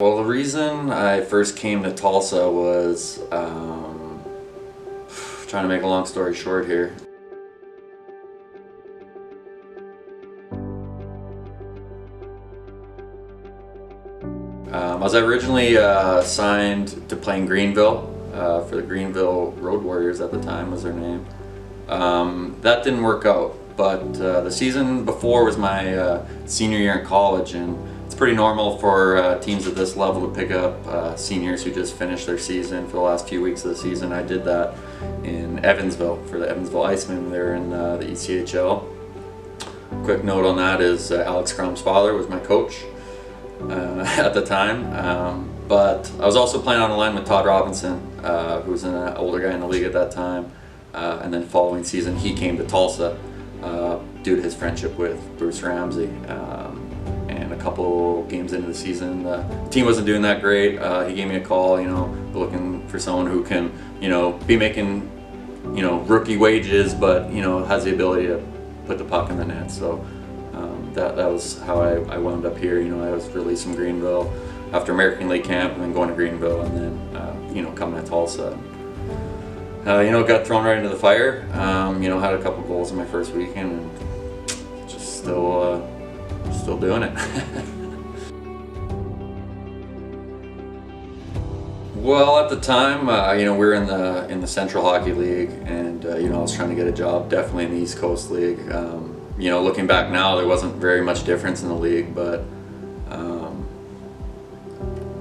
Well, the reason I first came to Tulsa was, trying to make a long story short here. I was originally signed to play in Greenville for the Greenville Road Warriors at the time was their name. That didn't work out, but the season before was my senior year in college, and it's pretty normal for teams at this level to pick up seniors who just finished their season for the last few weeks of the season. I did that in Evansville for the Evansville Icemen. They're in the ECHL. Quick note on that is Alex Crom's father was my coach at the time, but I was also playing on a line with Todd Robinson, who was an older guy in the league at that time, and then following season he came to Tulsa due to his friendship with Bruce Ramsey. And a couple games into the season, the team wasn't doing that great. He gave me a call, looking for someone who can, be making, rookie wages, but, has the ability to put the puck in the net. So that was how I wound up here. I was released from Greenville after American League camp, and then going to Greenville, and then, coming to Tulsa. Got thrown right into the fire. Had a couple goals in my first weekend, and just still doing it. Well, at the time, we were in the Central Hockey League, and I was trying to get a job definitely in the East Coast League. Looking back now, there wasn't very much difference in the league, but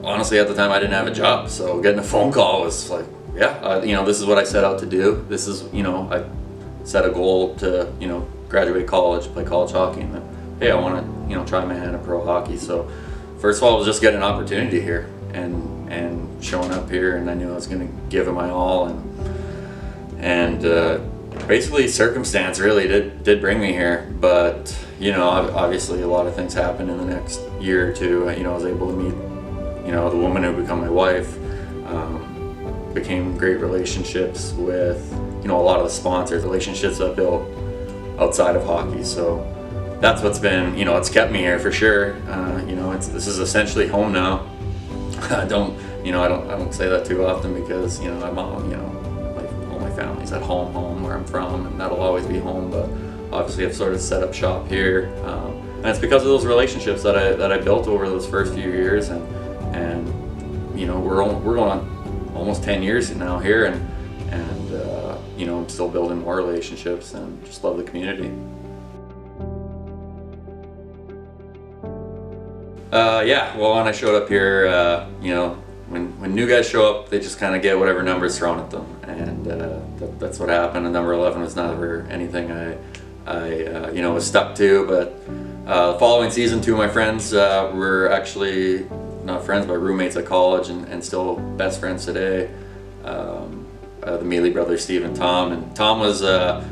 honestly, at the time, I didn't have a job, so getting a phone call was like, yeah, this is what I set out to do. This is, I set a goal to, graduate college, play college hockey, and then, hey, I want to, try my hand at pro hockey. So first of all, it was just getting an opportunity here and showing up here, and I knew I was going to give it my all, and basically circumstance really did bring me here. But obviously a lot of things happened in the next year or two. I was able to meet the woman who would become my wife. Became great relationships with a lot of the sponsors, relationships I built outside of hockey. So that's what's been, it's kept me here for sure. This is essentially home now. I don't say that too often because, I'm all my family's at home where I'm from, and that'll always be home. But obviously I've sort of set up shop here, and it's because of those relationships that I built over those first few years, and we're going on almost 10 years now here, and I'm still building more relationships and just love the community. Well, when I showed up here, when new guys show up, they just kind of get whatever number's thrown at them, and that's what happened. And number 11 was never anything I was stuck to. But the following season, two of my friends were actually not friends, but roommates at college, and still best friends today. The Mealy brothers, Steve and Tom. And Tom was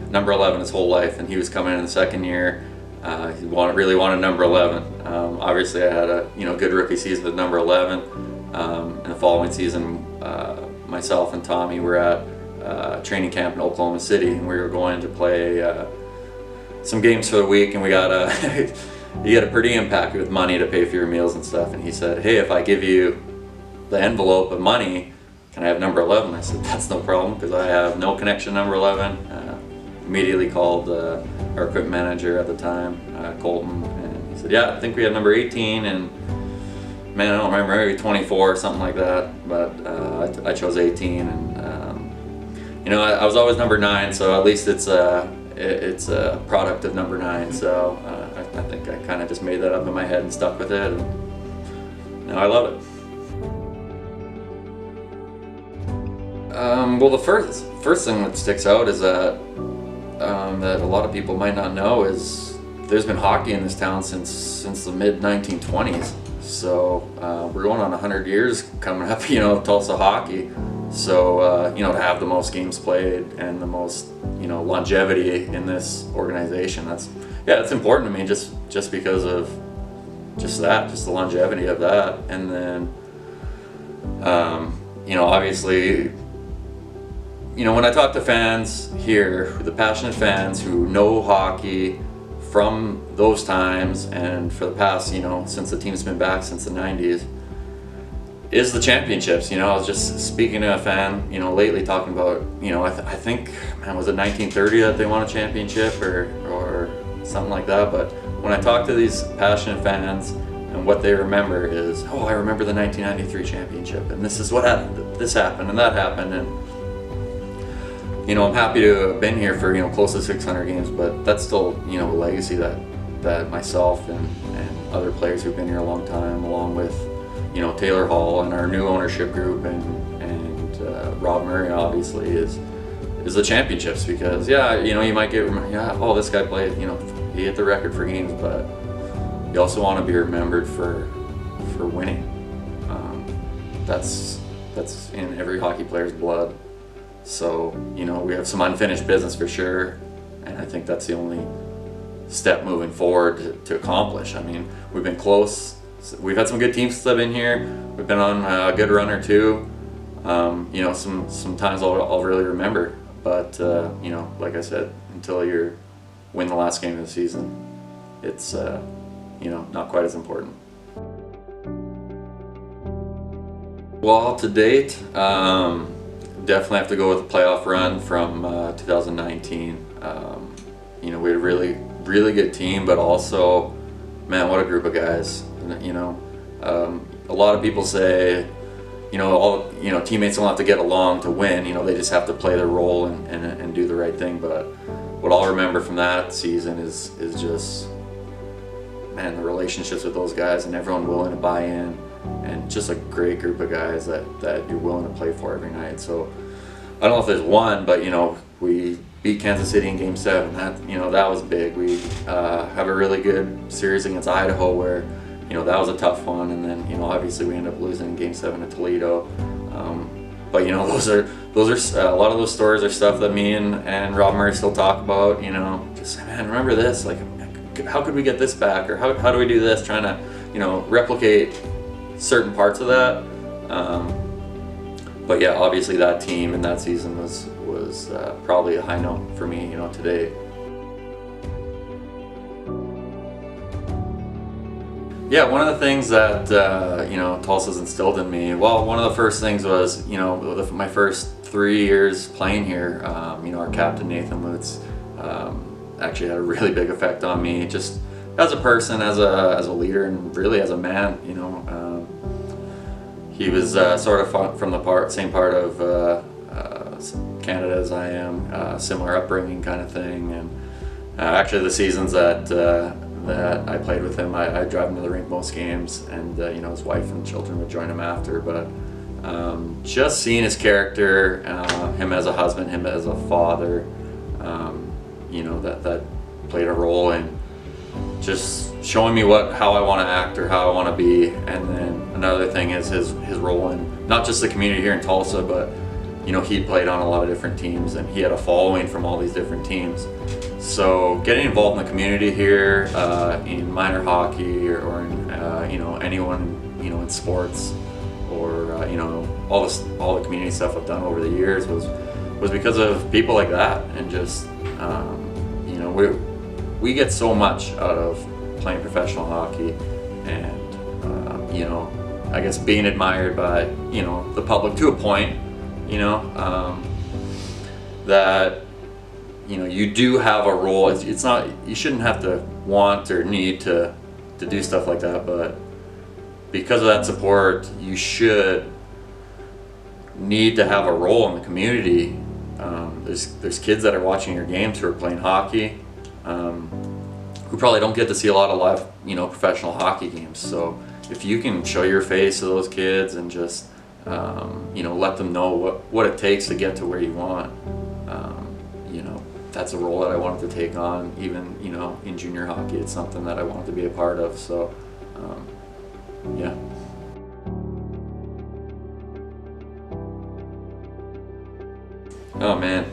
number 11 his whole life, and he was coming in the second year. He really wanted number 11. Obviously, I had a good rookie season with number 11. And the following season, myself and Tommy were at training camp in Oklahoma City, and we were going to play some games for the week, and we got you get a per diem packet with money to pay for your meals and stuff. And he said, hey, if I give you the envelope of money, can I have number 11? I said, that's no problem, because I have no connection to number 11. Immediately called our equipment manager at the time, Colton, and he said, yeah, I think we have number 18, and man, I don't remember, maybe 24 or something like that, but I chose 18, and I was always number 9, so at least it's a product of number 9, so I think I kind of just made that up in my head and stuck with it, and now I love it. Well, the first thing that sticks out is that a lot of people might not know is there's been hockey in this town since the mid 1920s. So we're going on 100 years coming up, Tulsa hockey. So to have the most games played and the most longevity in this organization, that's important to me, just because of just the longevity of that. And then obviously, when I talk to fans here, the passionate fans who know hockey from those times and for the past, since the team's been back since the 90s, is the championships. You know, I was just speaking to a fan, you know, lately talking about, you know, I think, man, was it 1930 that they won a championship or something like that? But when I talk to these passionate fans, and what they remember is, oh, I remember the 1993 championship, and this is what happened, this happened, and that happened, and you know, I'm happy to have been here for, you know, close to 600 games, but that's still, you know, a legacy that myself and other players who've been here a long time, along with, you know, Taylor Hall and our new ownership group and Rob Murray obviously is the championships. Because yeah, you know, you might get, yeah, oh, this guy played, you know, he hit the record for games, but you also want to be remembered for winning. That's in every hockey player's blood. So, you know, we have some unfinished business for sure, and I think that's the only step moving forward to accomplish. I mean, we've been close. We've had some good teams that have been here. We've been on a good run or two. You know, sometimes I'll really remember, but you know, like I said, until you win the last game of the season, it's you know, not quite as important. Well, to date, definitely have to go with the playoff run from 2019. You know, we had a really good team, but also, man, what a group of guys. You know, a lot of people say, you know, teammates don't have to get along to win. You know, they just have to play their role and do the right thing. But what I'll remember from that season is just, man, the relationships with those guys and everyone willing to buy in, and just a great group of guys that you're willing to play for every night. So I don't know if there's one, but you know, we beat Kansas City in Game 7. That, you know, that was big. We have a really good series against Idaho where, you know, that was a tough one, and then, you know, obviously we ended up losing in Game 7 at Toledo. But you know, those are a lot of those stories are stuff that me and Rob Murray still talk about. You know, just, man, remember this? Like, how could we get this back, or how do we do this? Trying to, you know, replicate certain parts of that. But yeah, obviously that team and that season was probably a high note for me, you know, today. Yeah, one of the things that you know, Tulsa's instilled in me. Well, one of the first things was, you know, my first 3 years playing here. You know, our captain Nathan Lutz actually had a really big effect on me, just as a person, as a leader, and really as a man. You know, he was sort of from the same part of Canada as I am, similar upbringing kind of thing. And actually, the seasons that I played with him, I drive him to the rink most games, and you know, his wife and children would join him after. But just seeing his character, him as a husband, him as a father, you know, that played a role in just showing me how I want to act or how I want to be. And then another thing is his role in not just the community here in Tulsa, but you know, he played on a lot of different teams, and he had a following from all these different teams. So getting involved in the community here, in minor hockey or in you know, anyone, you know, in sports, or you know, all the community stuff I've done over the years was because of people like that. And just you know, we get so much out of playing professional hockey, and you know, I guess being admired by, you know, the public to a point. You know, that, you know, you do have a role. It's not, you shouldn't have to want or need to do stuff like that, but because of that support, you should need to have a role in the community. There's kids that are watching your games who are playing hockey, who probably don't get to see a lot of live, you know, professional hockey games. So if you can show your face to those kids and just you know, let them know what it takes to get to where you want. You know, that's a role that I wanted to take on. Even, you know, in junior hockey, it's something that I wanted to be a part of. So, yeah. Oh man,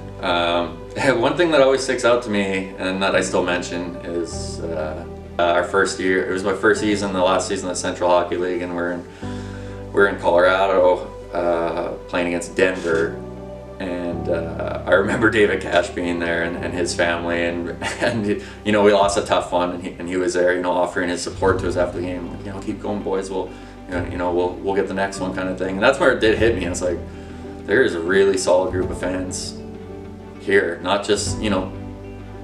one thing that always sticks out to me, and that I still mention, is our first year. It was my first season, the last season of the Central Hockey League, and we're in Colorado, playing against Denver, and I remember David Cash being there and his family, and you know, we lost a tough one, and he was there, you know, offering his support to us after the game. You know, keep going, boys. We'll you know, we'll get the next one kind of thing. And that's where it did hit me. I was like, there is a really solid group of fans here, not just, you know,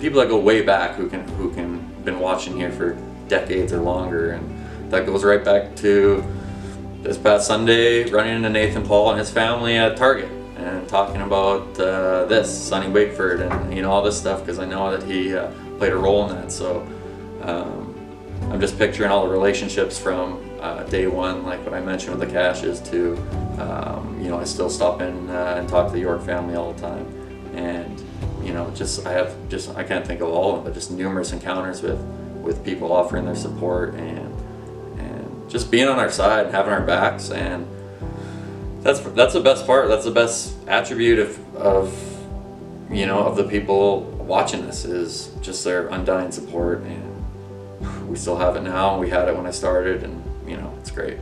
people that go way back who can been watching here for decades or longer, and that goes right back to this past Sunday running into Nathan Paul and his family at Target and talking about this Sonny Wakeford and, you know, all this stuff, because I know that he played a role in that. So I'm just picturing all the relationships from day one, like what I mentioned with the Cashes, to you know, I still stop in and talk to the York family all the time, and you know, I can't think of all of them, but just numerous encounters with people offering their support and just being on our side and having our backs. And that's the best part. That's the best attribute of you know, of the people watching this, is just their undying support. And we still have it now. We had it when I started, and you know, it's great.